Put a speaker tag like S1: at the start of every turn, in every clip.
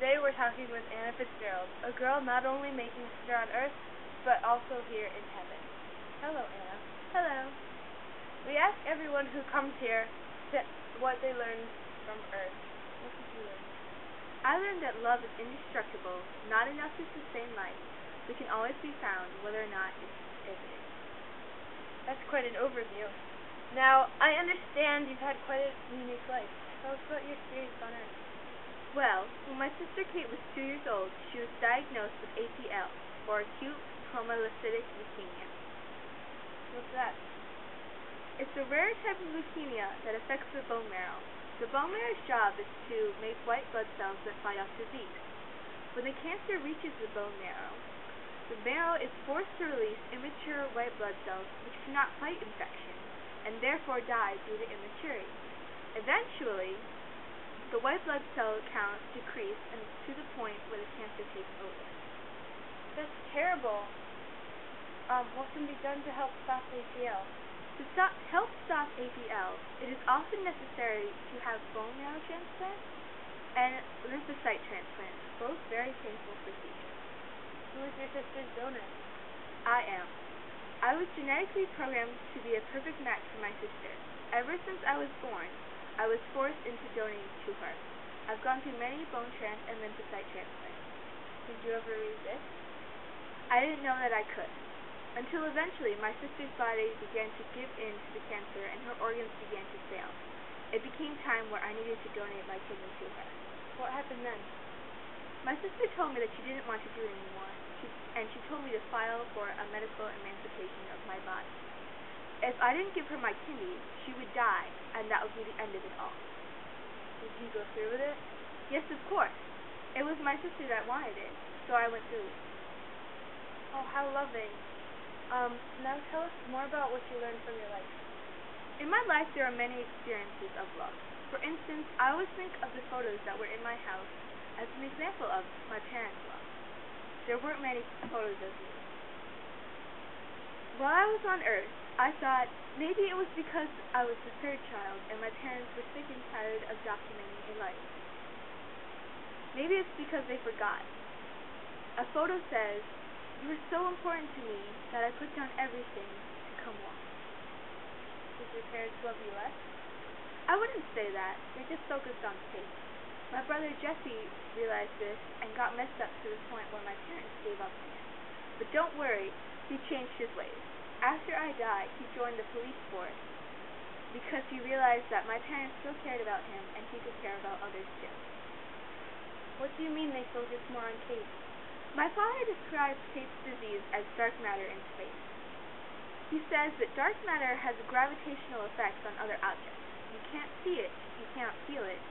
S1: Today we're talking with Anna Fitzgerald, a girl not only making history on Earth, but also here in heaven. Hello, Anna.
S2: Hello.
S1: We ask everyone who comes here what they learned from Earth. What did you learn?
S2: I learned that love is indestructible, not enough to sustain life, but can always be found whether or not it's evident.
S1: That's quite an overview. Now, I understand you've had quite a unique life. Tell us about your experience on Earth.
S2: Well, when my sister Kate was 2 years old, she was diagnosed with APL, or acute promyelocytic leukemia.
S1: What's that?
S2: It's a rare type of leukemia that affects the bone marrow. The bone marrow's job is to make white blood cells that fight off disease. When the cancer reaches the marrow is forced to release immature white blood cells which cannot fight infection, and therefore die due to immaturity. Eventually, the white blood cell count decreases and to the point where the cancer takes over.
S1: That's terrible. What can be done to help stop APL?
S2: To help stop APL, it is often necessary to have bone marrow transplant and lymphocyte transplant, both very painful procedures.
S1: Who is your sister's donor?
S2: I am. I was genetically programmed to be a perfect match for my sister. Ever since I was born, I was forced into donating to her. I've gone through many bone and lymphocyte transplants.
S1: Did you ever resist?
S2: I didn't know that I could, until eventually my sister's body began to give in to the cancer and her organs began to fail. It became time where I needed to donate my kidney to her.
S1: What happened then?
S2: My sister told me that she didn't want to do it anymore, and she told me to file for a medical emancipation of my body. If I didn't give her my kidney, she would die, and that would be the end of it all.
S1: Did you go through with it?
S2: Yes, of course. It was my sister that wanted it, so I went through.
S1: Oh, how loving. Now tell us more about what you learned from your life.
S2: In my life, there are many experiences of love. For instance, I always think of the photos that were in my house as an example of my parents' love. There weren't many photos of me. While I was on Earth, I thought maybe it was because I was the third child and my parents were sick and tired of documenting a life. Maybe it's because they forgot. A photo says, "You were so important to me that I put down everything to come walk."
S1: Did your parents love you less?
S2: I wouldn't say that. They just focused on Kate. My brother Jesse realized this and got messed up to the point where my parents gave up on him. But don't worry, he changed his ways. After I died, he joined the police force because he realized that my parents still cared about him and he could care about others too.
S1: What do you mean they focused more on Kate?
S2: My father describes Kate's disease as dark matter in space. He says that dark matter has a gravitational effect on other objects. You can't see it, you can't feel it,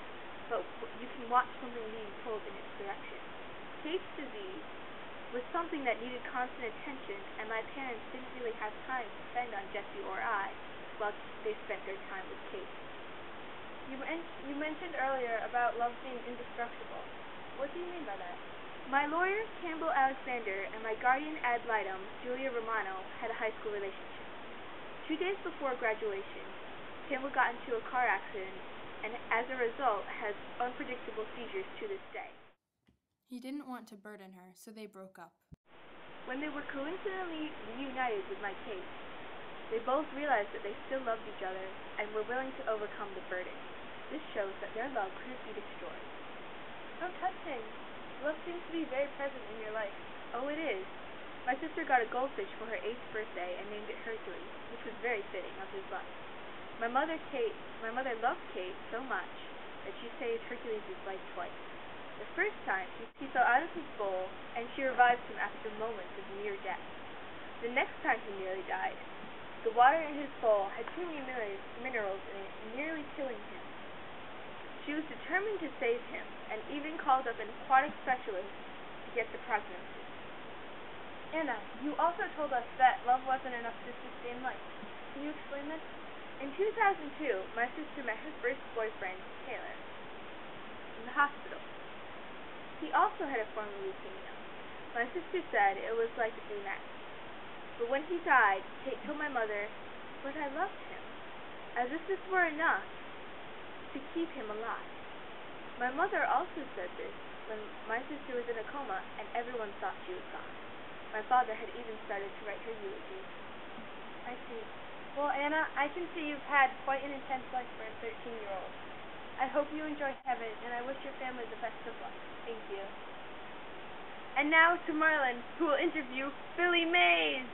S2: but you can watch something being pulled in its direction. Kate's disease was something that needed constant attention, and my parents didn't really have time to spend on Jesse or I while they spent their time with Kate.
S1: You mentioned earlier about love being indestructible. What do you mean by that?
S2: My lawyer, Campbell Alexander, and my guardian ad litem, Julia Romano, had a high school relationship. 2 days before graduation, Campbell got into a car accident and as a result has unpredictable seizures to this day.
S3: He didn't want to burden her, so they broke up.
S2: When they were coincidentally reunited with my Kate, they both realized that they still loved each other and were willing to overcome the burden. This shows that their love couldn't be destroyed.
S1: How touching. Love seems to be very present in your life.
S2: Oh, it is. My sister got a goldfish for her 8th birthday and named it Hercules, which was very fitting of his life. My mother loved Kate so much that she saved Hercules' life twice. The first time, he fell out of his bowl, and she revived him after moments of near death. The next time he nearly died, the water in his bowl had too many minerals in it, nearly killing him. She was determined to save him, and even called up an aquatic specialist to get the prognosis.
S1: Anna, you also told us that love wasn't enough to sustain life. Can you explain this?
S2: In 2002, my sister met her first boyfriend, Taylor, in the hospital. He also had a form of leukemia. My sister said it was like a match. But when he died, Kate told my mother, "But I loved him," as if this were enough to keep him alive. My mother also said this when my My sister was in a coma, and everyone thought she was gone. My father had even started to write her eulogy.
S1: I see. Well, Anna, I can see you've had quite an intense life for a 13-year-old. I hope you enjoy heaven, and I wish your family the best of luck.
S2: Thank you.
S1: And now to Marlon, who will interview Billy Mays.